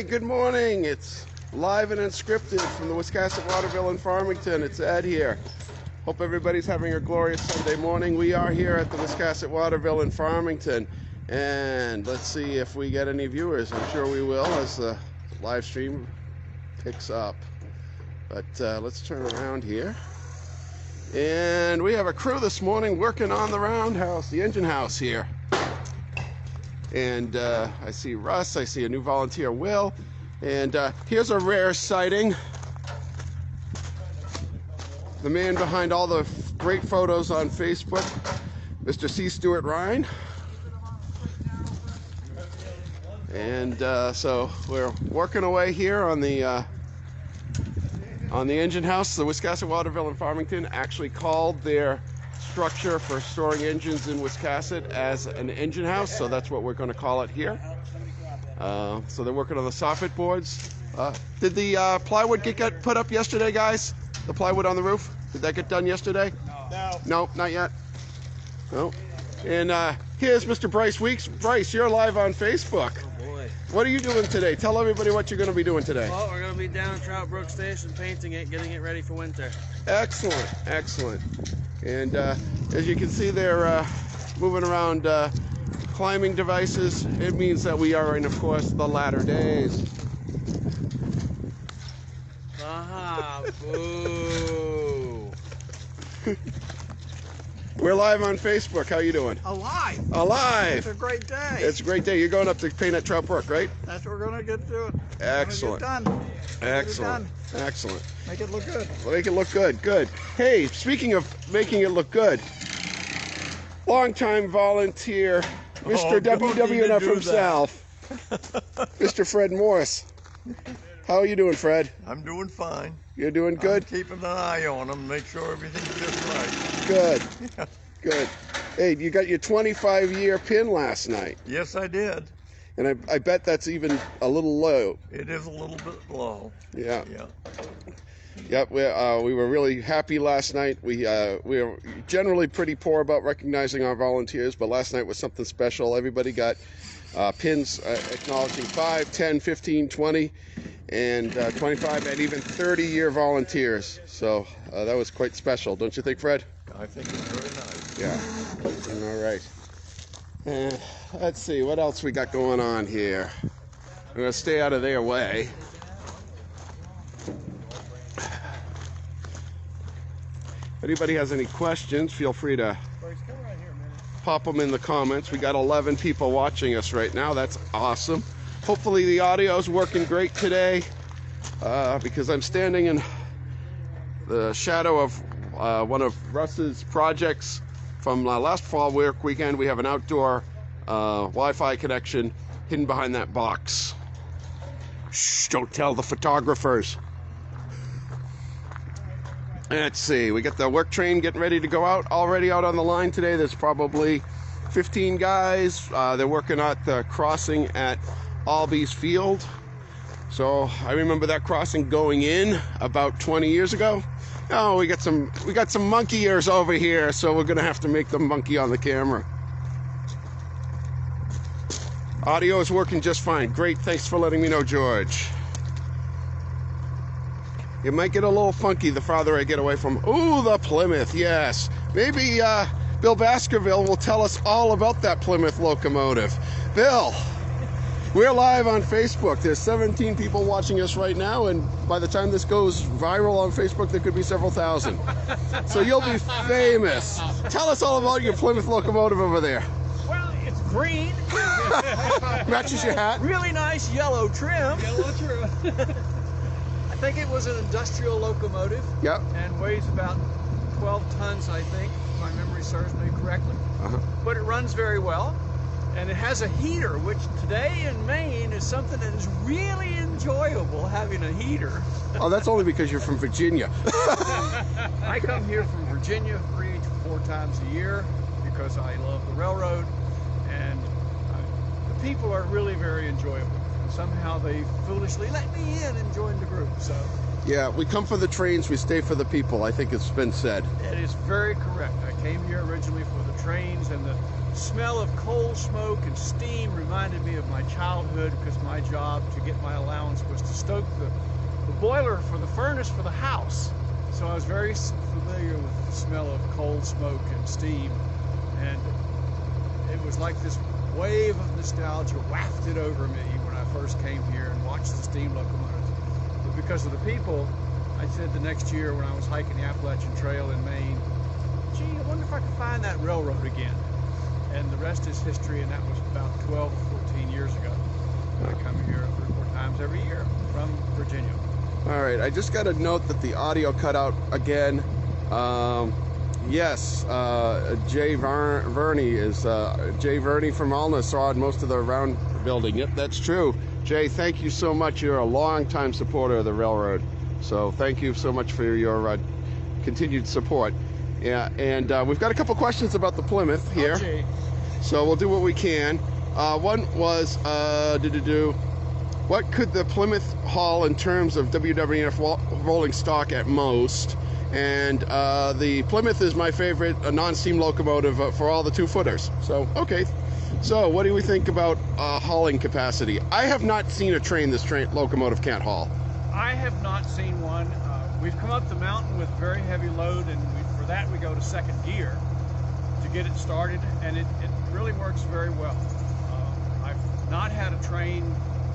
Good morning. It's live and unscripted from the Wiscasset, Waterville, and Farmington. It's Ed here. Hope everybody's having a glorious Sunday morning. We are here at the Wiscasset, Waterville, and Farmington. And let's see if we get any viewers. I'm sure we will as the live stream picks up. But let's turn around here. And we have a crew this morning working on the roundhouse, the engine house here. And I see Russ, I see a new volunteer, Will. And here's a rare sighting. The man behind all the great photos on Facebook, Mr. C. Stewart Ryan. And so we're working away here on the engine house. The Wiscasset, Waterville, and Farmington actually called their structure for storing engines in Wiscasset as an engine house, so that's what we're going to call it here. So they're working on the soffit boards. Did the plywood get put up yesterday, guys? The plywood on the roof? Did that get done yesterday? No. No, not yet. No. And here's Mr. Bryce Weeks. Bryce, you're live on Facebook. Oh boy. What are you doing today? Tell everybody what you're going to be doing today. Well, we're going to be down at Trout Brook Station painting it, getting it ready for winter. Excellent, excellent. And as you can see, they're moving around climbing devices. It means that we are in, of course, the latter days. Boo. We're live on Facebook. How you doing? Alive. Alive. It's a great day. It's a great day. You're going up to paint at Trout Brook, right? That's what we're going to get to. Excellent. Get done. Excellent. Excellent. Make it look good. Make it look good. Good. Hey, speaking of making it look good, longtime volunteer, Mr. WW&F himself, Mr. Fred Morris. How are you doing, Fred? I'm doing fine. You're doing good? I'm keeping an eye on them, make sure everything's just right. Good. Good. Hey, you got your 25-year pin last night. Yes, I did. And I bet that's even a little low. It is a little bit low. Yeah. Yeah. Yep. We were really happy last night. We are generally pretty poor about recognizing our volunteers, but last night was something special. Everybody got pins acknowledging 5, 10, 15, 20, and 25, and even 30-year volunteers. So that was quite special, don't you think, Fred? I think it's very nice. Yeah. All right. Let's see what else we got going on here. I'm gonna stay out of their way. If anybody has any questions, feel free to pop them in the comments. We got 11 people watching us right now. That's awesome. Hopefully the audio is working great today because I'm standing in the shadow of one of Russ's projects from last fall work weekend. We have an outdoor Wi-Fi connection hidden behind that box. Shh, don't tell the photographers. Let's see, we got the work train getting ready to go out, already out on the line today. There's probably 15 guys. They're working at the crossing at Albies Field. So I remember that crossing going in about 20 years ago. Oh, we got some monkey ears over here, so we're gonna have to make the monkey on the camera. Audio is working just fine. Great, thanks for letting me know, George. It might get a little funky the farther I get away from. Ooh, the Plymouth, yes. Maybe Bill Baskerville will tell us all about that Plymouth locomotive. Bill, we're live on Facebook. There's 17 people watching us right now, and by the time this goes viral on Facebook, there could be several thousand. So you'll be famous. Tell us all about your Plymouth locomotive over there. Well, it's green. Matches your hat. Really nice yellow trim. Yellow trim. I think it was an industrial locomotive. Yep. And weighs about 12 tons, I think, if my memory serves me correctly. But it runs very well. And it has a heater, which today in Maine is something that is really enjoyable, having a heater. Oh, that's only because you're from Virginia. I come here from Virginia 3 to 4 times a year because I love the railroad, and the people are really very enjoyable. Somehow they foolishly let me in and join the group. So Yeah, we come for the trains, we stay for the people. I think it's been said. It is very correct. I came here originally for the trains, and the smell of coal smoke and steam reminded me of my childhood, because my job to get my allowance was to stoke the boiler for the furnace for the house. So I was very familiar with the smell of coal smoke and steam, and it was like this wave of nostalgia wafted over me when I first came here and watched the steam locomotives. But because of the people, I said the next year when I was hiking the Appalachian Trail in Maine, gee, I wonder if I could find that railroad again. And the rest is history, and that was about 12 or 14 years ago. I come here 3 or 4 times every year from Virginia. All right, I just got a note that the audio cut out again. Yes, Jay Verney is Jay Verney from Alna sawed most of the round building. Yep, that's true. Jay, thank you so much. You're a long-time supporter of the railroad, so thank you so much for your continued support. Yeah, and we've got a couple questions about the Plymouth here, so we'll do what we can. One was, what could the Plymouth haul in terms of WW&F rolling stock at most? And the Plymouth is my favorite non-steam locomotive for all the 2-footers. So, okay. So, what do we think about hauling capacity? I have not seen a train this locomotive can't haul. I have not seen one. We've come up the mountain with very heavy load, and for that we go to second gear to get it started, and it really works very well. I've not had a train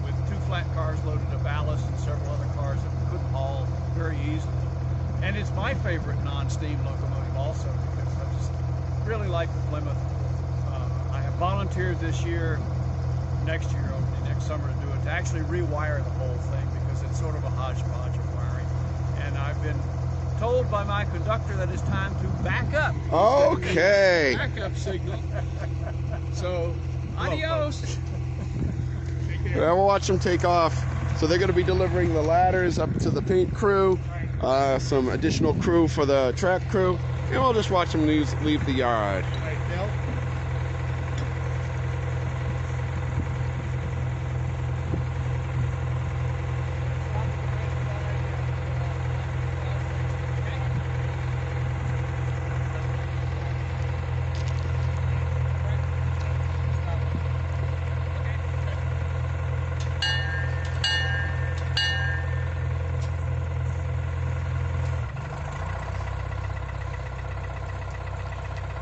with 2 flat cars loaded of ballast and several other cars that we couldn't haul very easily. And it's my favorite non-steam locomotive also, because I just really like the Plymouth. I have volunteered this year, next year, next summer to do it, to actually rewire the whole thing, because it's sort of a hodgepodge of wiring. And I've been told by my conductor that it's time to back up. Okay. Backup signal. So, adios. Well, we'll watch them take off. So they're going to be delivering the ladders up to the paint crew, some additional crew for the track crew, and we'll just watch them leave the yard.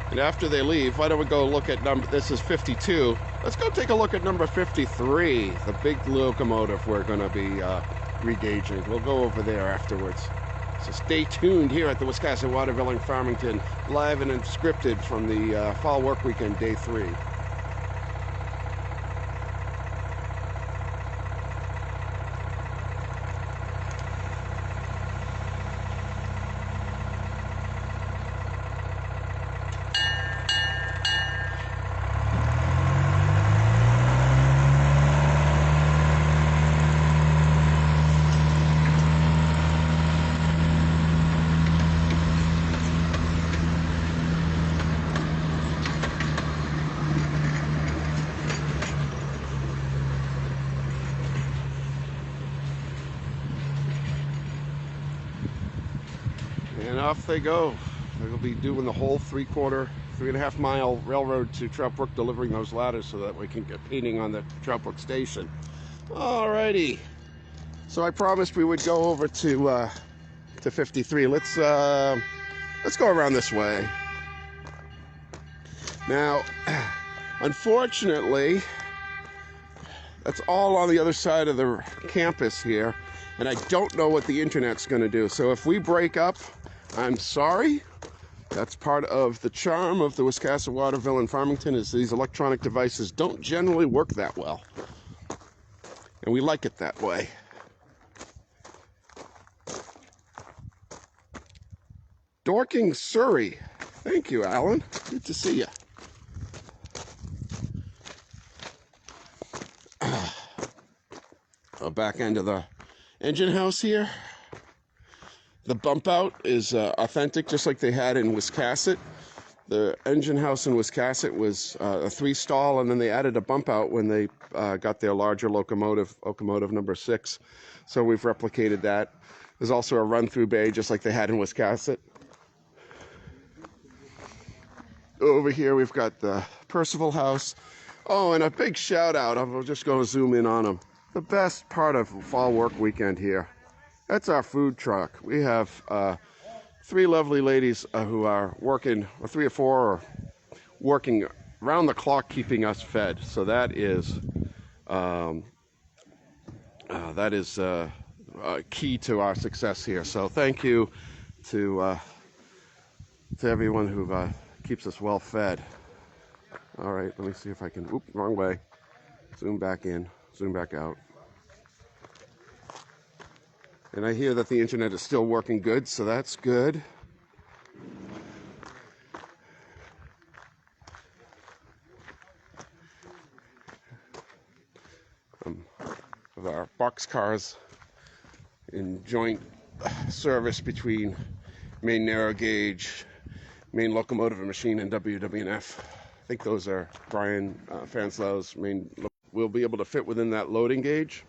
And after they leave, why don't we go look at this is 52. Let's go take a look at number 53, the big locomotive we're going to be regaging. We'll go over there afterwards. So stay tuned here at the Wiscasset, Waterville, and Farmington, live and unscripted from the Fall Work Weekend, Day 3. And off they go. They'll be doing the whole 3.5 mile railroad to Trout Brook, delivering those ladders so that we can get painting on the Trout Brook station. Alrighty. So I promised we would go over to 53. Let's go around this way. Now, unfortunately, that's all on the other side of the campus here, and I don't know what the internet's going to do. So if we break up, I'm sorry. That's part of the charm of the Wiscasset, Waterville, and Farmington, is these electronic devices don't generally work that well. And we like it that way. Dorking, Surrey. Thank you, Alan. Good to see you. Back end of the engine house here. The bump out is authentic, just like they had in Wiscasset. The engine house in Wiscasset was a 3-stall, and then they added a bump out when they got their larger locomotive number 6. So we've replicated that. There's also a run-through bay, just like they had in Wiscasset. Over here, we've got the Percival House. Oh, and a big shout-out. I'll just go zoom in on them. The best part of fall work weekend here. That's our food truck. We have 3 lovely ladies who are working, or 3 or 4, are working around the clock keeping us fed. So that is key to our success here. So thank you to everyone who keeps us well fed. All right, let me see if I can. Oop, wrong way. Zoom back in, zoom back out. And I hear that the internet is still working good, so that's good. With our boxcars in joint service between main narrow gauge, main locomotive and machine, and WW&F. I think those are Brian Fanslow's main. We'll be able to fit within that loading gauge.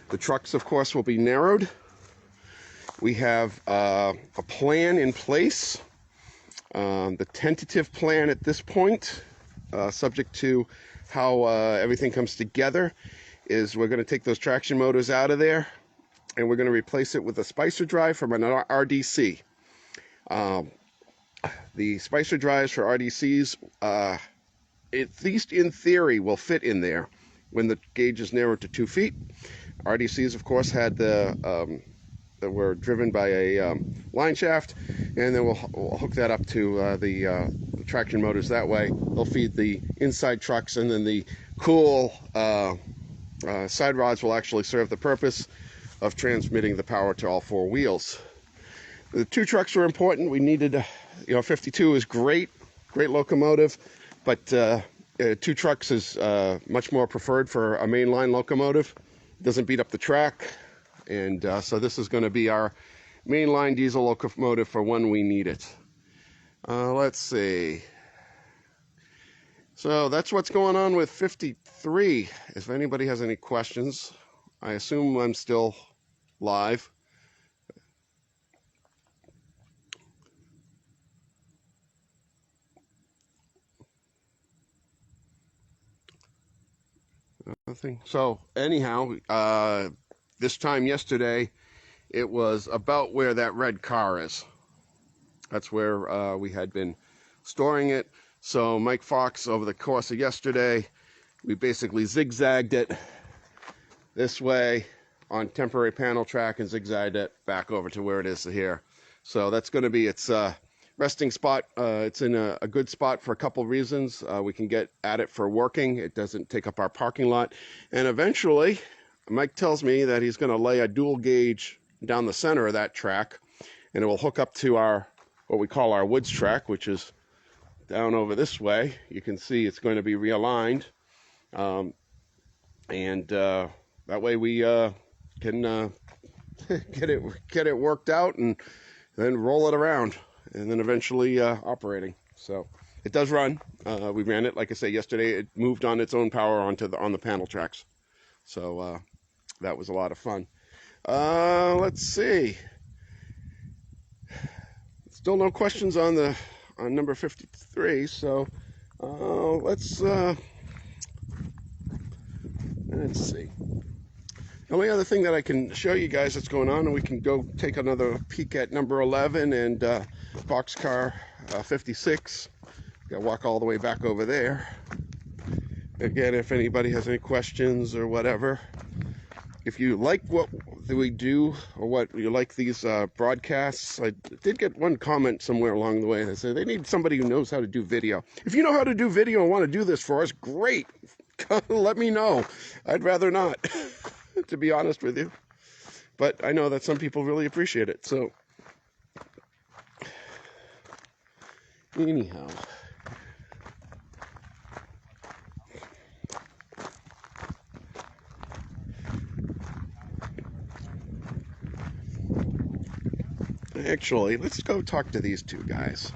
The trucks, of course, will be narrowed. We have a plan in place. The tentative plan at this point, subject to how everything comes together, is we're going to take those traction motors out of there and we're going to replace it with a Spicer drive from an RDC. The Spicer drives for RDCs, at least in theory, will fit in there when the gauge is narrowed to 2 feet. RDCs, of course, had that were driven by a line shaft, and then we'll hook that up to the traction motors that way. They'll feed the inside trucks, and then the cool side rods will actually serve the purpose of transmitting the power to all 4 wheels. The 2 trucks were important. We needed, 52 is great locomotive, but 2 trucks is much more preferred for a mainline locomotive. It doesn't beat up the track, and so this is going to be our mainline diesel locomotive for when we need it. Let's see. So that's what's going on with 53. If anybody has any questions, I assume I'm still live. Nothing. So anyhow, this time yesterday, it was about where that red car is. That's where we had been storing it. So Mike Fox, over the course of yesterday, we basically zigzagged it this way on temporary panel track and zigzagged it back over to where it is here. So that's going to be its resting spot. It's in a good spot for a couple reasons. We can get at it for working. It doesn't take up our parking lot. And eventually, Mike tells me that he's going to lay a dual gauge down the center of that track, and it will hook up to our, what we call our woods track, which is down over this way. You can see it's going to be realigned. That way we can get it worked out and then roll it around, and then eventually operating. So it does run. We ran it, like I say, yesterday. It moved on its own power on the panel tracks. So that was a lot of fun. Let's see. Still no questions on number 53. So let's see. The only other thing that I can show you guys that's going on, and we can go take another peek at number 11 and boxcar 56. Got to walk all the way back over there. Again, if anybody has any questions or whatever, if you like what we do or what you like these broadcasts, I did get one comment somewhere along the way that said they need somebody who knows how to do video. If you know how to do video and want to do this for us, great. Let me know. I'd rather not, to be honest with you. But I know that some people really appreciate it. So, anyhow. Actually, let's go talk to these two guys.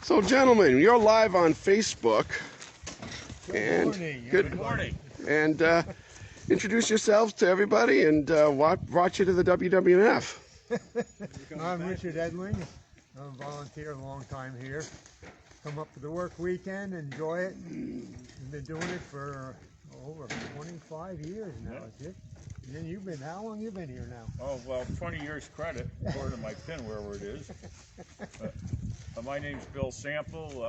So, gentlemen, you're live on Facebook. Good morning. Good morning. and introduce yourselves to everybody and what brought you to the WW&F. I'm Richard Edling. I'm a volunteer, a long time here. Come up for the work weekend, enjoy it. I've been doing it for over 25 years now, is it? And then you've been, how long you been here now? Oh, well, 20 years credit, according to my pin, wherever it is. My name's Bill Sample.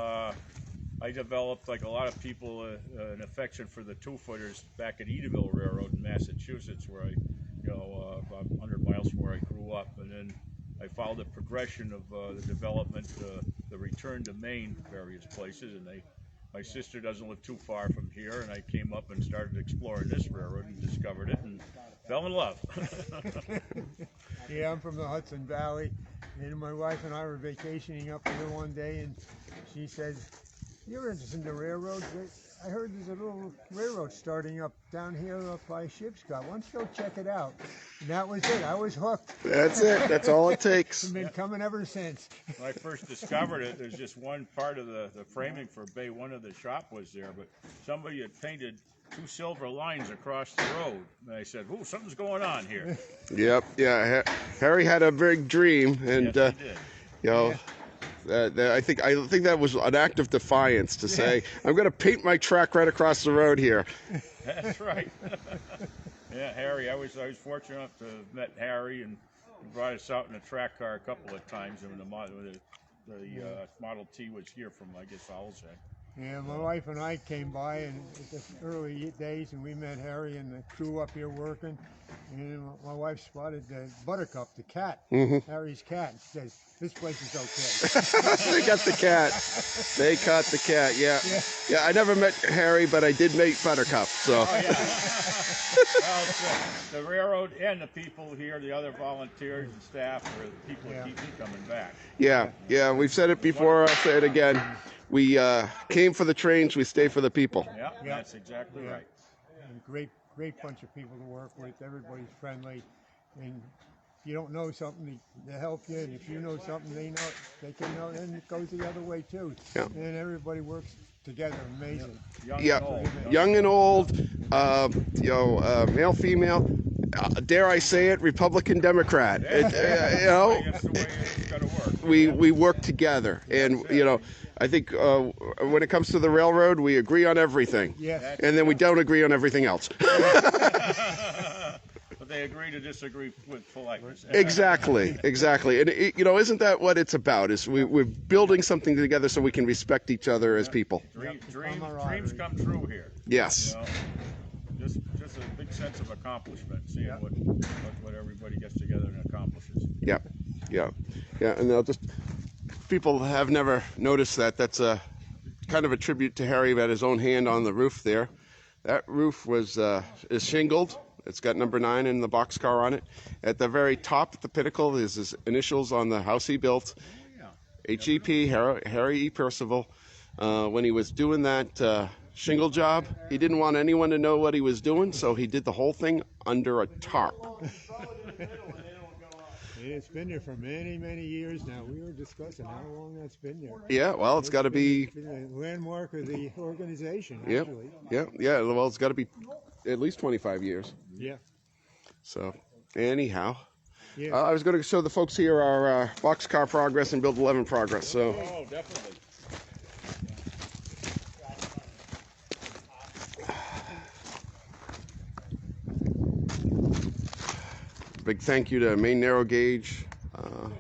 I developed, like a lot of people, an affection for the two-footers back at Edaville Railroad in Massachusetts, where about 100 miles from where I grew up. And then I followed the progression of the development, the return to Maine, various places, and my sister doesn't live too far from here, and I came up and started exploring this railroad and discovered it and fell in love. Yeah, I'm from the Hudson Valley, and my wife and I were vacationing up here one day, and she said, "You're interested in the railroads? I heard there's a little railroad starting up down here up by Shipscott. Why don't you go check it out?" And that was it. I was hooked. That's it. That's all it takes. I've been coming ever since. When I first discovered it, there's just one part of the framing for Bay 1 of the shop was there, but somebody had painted 2 silver lines across the road. And I said, "Ooh, something's going on here." Yep. Yeah. Harry had a big dream, and Yes, he did. you know. I think that was an act of defiance to say, "I'm going to paint my track right across the road here." That's right. Yeah, Harry. I was fortunate enough to have met Harry, and he brought us out in a track car a couple of times. And when the Model T was here from, I guess, Owl's Head. Yeah, my wife and I came by in the early days, and we met Harry and the crew up here working. And my wife spotted the Buttercup, the cat, Harry's cat. And she says, "This place is okay." They got the cat. They caught the cat. Yeah. Yeah. I never met Harry, but I did meet Buttercup. So. Oh, yeah. Well, it's, the railroad and the people here, the other volunteers and staff, are the people that keep me coming back. Yeah. Yeah. We've said it before. I'll say it again. We came for the trains. We stay for the people. Yeah, that's exactly right. And great bunch of people to work with. Everybody's friendly, and if you don't know something, they help you. And if you know something, they can know, and it goes the other way too. Yeah. And everybody works together. Amazing. Young and old, male, female. Dare I say it, Republican, Democrat. That's the way it's got to work. We work together, and I think when it comes to the railroad, we agree on everything. Yes. And then we don't agree on everything else. But they agree to disagree with politeness. Exactly. And isn't that what it's about? Is we're building something together so we can respect each other as people. Dreams come true here. Yes. Just a big sense of accomplishment, seeing what everybody gets together and accomplishes. Yeah. And people have never noticed that. That's a kind of a tribute to Harry. Had his own hand on the roof there. That roof is shingled. It's got number 9 in the boxcar on it. At the very top, at the pinnacle, is his initials on the house he built. HEP, Harry E. Percival. When he was doing that shingle job, he didn't want anyone to know what he was doing, so he did the whole thing under a tarp. It's been there for many, many years now. We were discussing how long that's been there. Yeah, well, it's got to be... It's been a landmark of the organization, Yep. actually. Yeah. Well, it's got to be at least 25 years. Yeah. So, anyhow. Yeah. I was going to show the folks here our boxcar progress and Build 11 progress. So. Oh, definitely. Big thank you to Maine Narrow Gauge,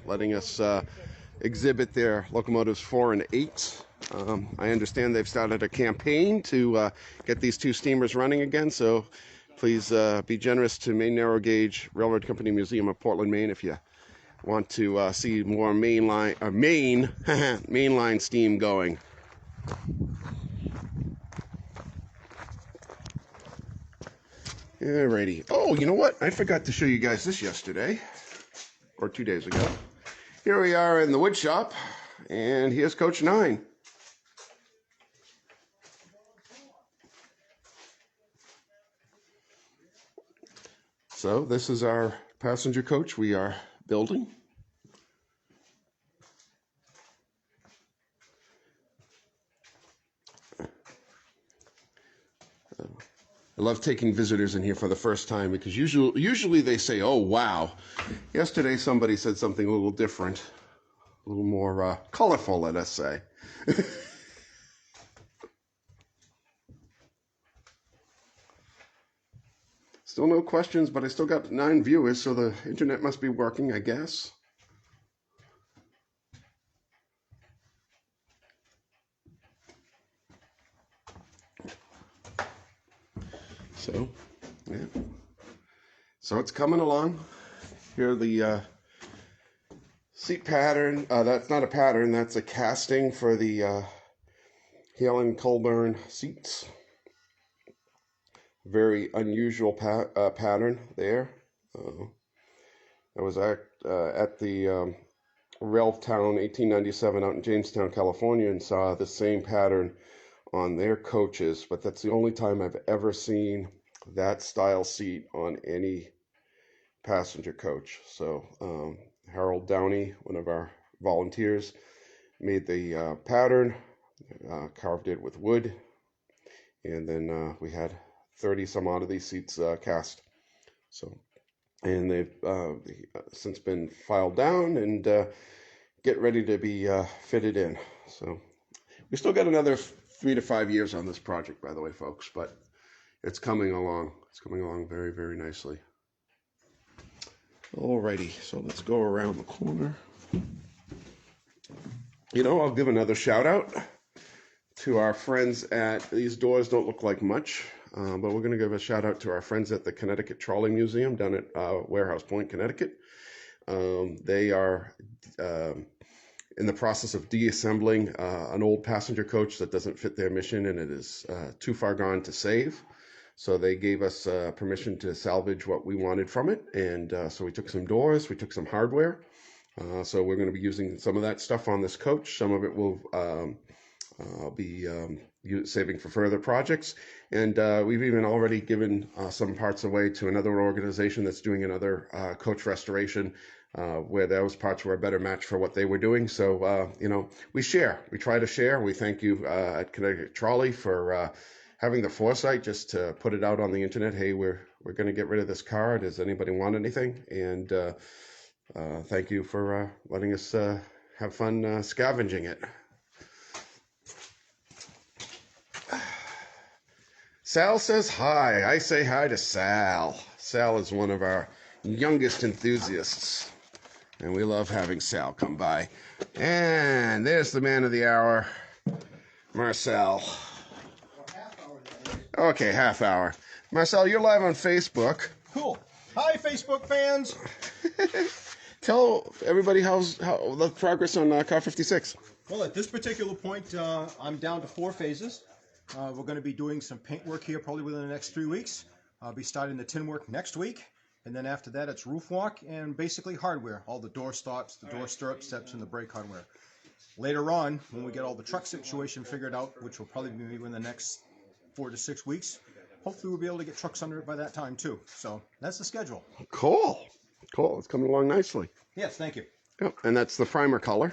letting us exhibit their locomotives 4 and 8. I understand they've started a campaign to get these 2 steamers running again, so please be generous to Maine Narrow Gauge Railroad Company Museum of Portland, Maine, if you want to see more mainline steam going. Alrighty. Oh, you know what? I forgot to show you guys this yesterday, or 2 days ago. Here we are in the wood shop, and here's Coach 9. So this is our passenger coach we are building. I love taking visitors in here for the first time because usually they say, "Oh, wow." Yesterday somebody said something a little different, a little more colorful, let us say. Still no questions, but I still got 9 viewers, so the internet must be working, I guess. So, yeah. So it's coming along. Here the seat pattern. That's not a pattern, that's a casting for the Hale and Colburn seats. Very unusual pattern there. I was at the Railtown 1897 out in Jamestown, California, and saw the same pattern on their coaches, but that's the only time I've ever seen that style seat on any passenger coach. So Harold Downey, one of our volunteers, made the pattern, carved it with wood, and then we had 30 some odd of these seats cast. So, and they've since been filed down and get ready to be fitted in. So we still got another 3 to 5 years on this project, by the way, folks, but it's coming along. It's coming along very, very nicely. Alrighty, so let's go around the corner. You know, I'll give another shout out to our friends at, these doors don't look like much, but we're going to give a shout out to our friends at the Connecticut Trolley Museum down at Warehouse Point, Connecticut. They are in the process of deassembling an old passenger coach that doesn't fit their mission and it is too far gone to save. So they gave us permission to salvage what we wanted from it. And so we took some doors, we took some hardware. So we're going to be using some of that stuff on this coach. Some of it will be saving for further projects. And we've even already given some parts away to another organization that's doing another coach restoration where those parts were a better match for what they were doing. So, you know, we share. We try to share. We thank you at Connecticut Trolley for having the foresight just to put it out on the internet. Hey, we're going to get rid of this car. Does anybody want anything? And thank you for letting us have fun scavenging it. Sal says hi. I say hi to Sal. Sal is one of our youngest enthusiasts, and we love having Sal come by. And there's the man of the hour, Marcel. Okay, half hour. Marcel, you're live on Facebook. Cool. Hi, Facebook fans. Tell everybody how the progress on Car 56. Well, at this particular point, I'm down to 4 phases. We're going to be doing some paint work here probably within the next 3 weeks. I'll be starting the tin work next week. And then after that, it's roof walk and basically hardware. All the door stops, the door stirrup steps, and the brake hardware. Later on, when we get all the truck situation figured out, which will probably be within the next 4 to 6 weeks, hopefully we'll be able to get trucks under it by that time too. So that's the schedule. Cool. It's coming along nicely. Yes, thank you. Yep. And that's the primer color.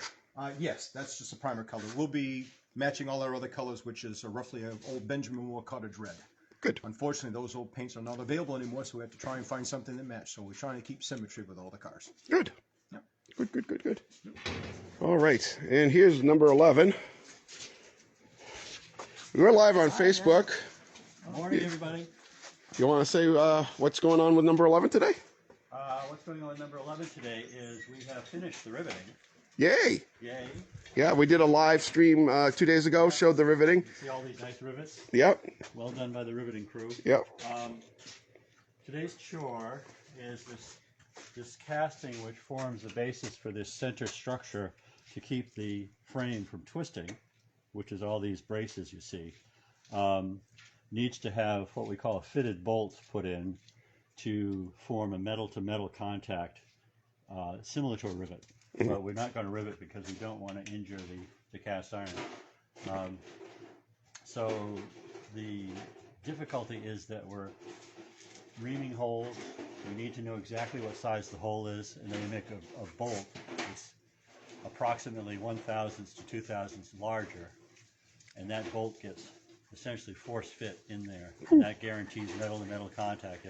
Yes, that's just a primer color. We'll be matching all our other colors, which is roughly an old Benjamin Moore cottage red. Good. Unfortunately, those old paints are not available anymore, so we have to try and find something that matches. So we're trying to keep symmetry with all the cars. Good. Yep. Good. All right. And here's number 11. We're live on Facebook. Morning, everybody. You want to say what's going on with number 11 today? What's going on with number 11 today is we have finished the riveting. Yay. Yay. Yeah, we did a live stream 2 days ago, showed the riveting. See all these nice rivets? Yep. Well done by the riveting crew. Yep. Today's chore is this casting, which forms the basis for this center structure to keep the frame from twisting, which is all these braces you see. Needs to have what we call a fitted bolt put in to form a metal-to-metal contact similar to a rivet. But we're not going to rivet because we don't want to injure the cast iron. So the difficulty is that we're reaming holes. We need to know exactly what size the hole is, and then we make a bolt that's approximately 1/1000 to 2/1000 larger, and that bolt gets essentially force fit in there. And that guarantees metal-to-metal contact.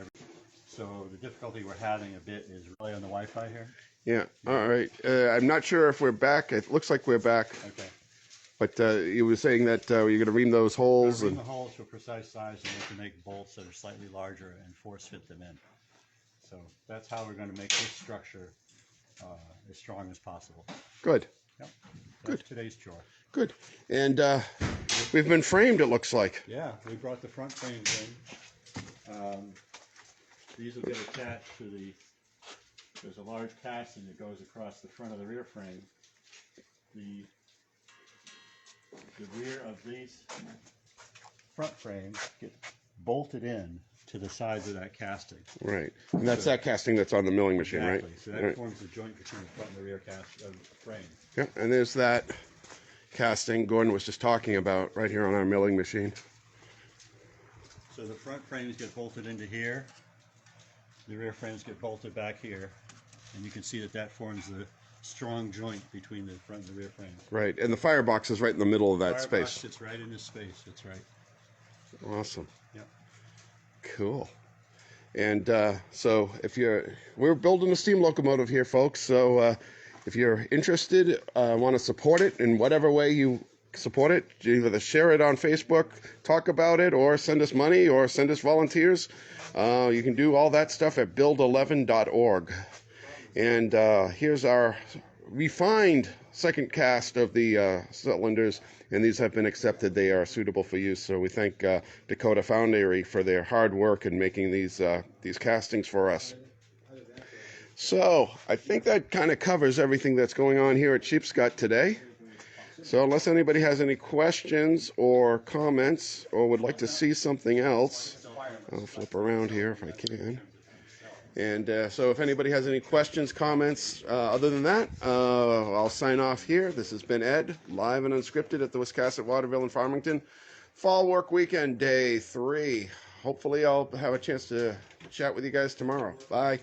So the difficulty we're having a bit is really on the Wi-Fi here. Yeah, all right. I'm not sure if we're back. It looks like we're back. Okay. But you were saying that you're going to ream those holes. Ream the holes to a precise size and we can make bolts that are slightly larger and force fit them in. So that's how we're going to make this structure as strong as possible. Good. Yep. Good. That's today's chore. Good. And we've been framed, it looks like. Yeah, we brought the front frames in. These will get attached to there's a large casting that goes across the front of the rear frame. The rear of these front frames get bolted in to the sides of that casting. Right. And that's that casting that's on the milling machine, Exactly. right? So that Right. forms the joint between the front and the rear frame. Yeah, and there's that casting Gordon was just talking about right here on our milling machine. So the front frames get bolted into here. The rear frames get bolted back here. And you can see that forms the strong joint between the front and the rear frames. Right, and the firebox is right in the middle of that Firebox space. sits right in this space, that's right. Awesome. Yep. Cool. And so we're building a steam locomotive here, folks. So if you're interested, want to support it in whatever way you support it, either share it on Facebook, talk about it, or send us money, or send us volunteers. You can do all that stuff at build11.org. And here's our refined second cast of the cylinders, and these have been accepted. They are suitable for use. So we thank Dakota Foundry for their hard work in making these castings for us. So I think that kind of covers everything that's going on here at Sheepscot today. So unless anybody has any questions or comments or would like to see something else, I'll flip around here if I can. And so if anybody has any questions, comments, other than that, I'll sign off here. This has been Ed, live and unscripted at the Wiscasset, Waterville, and Farmington. Fall work weekend, day 3. Hopefully I'll have a chance to chat with you guys tomorrow. Bye.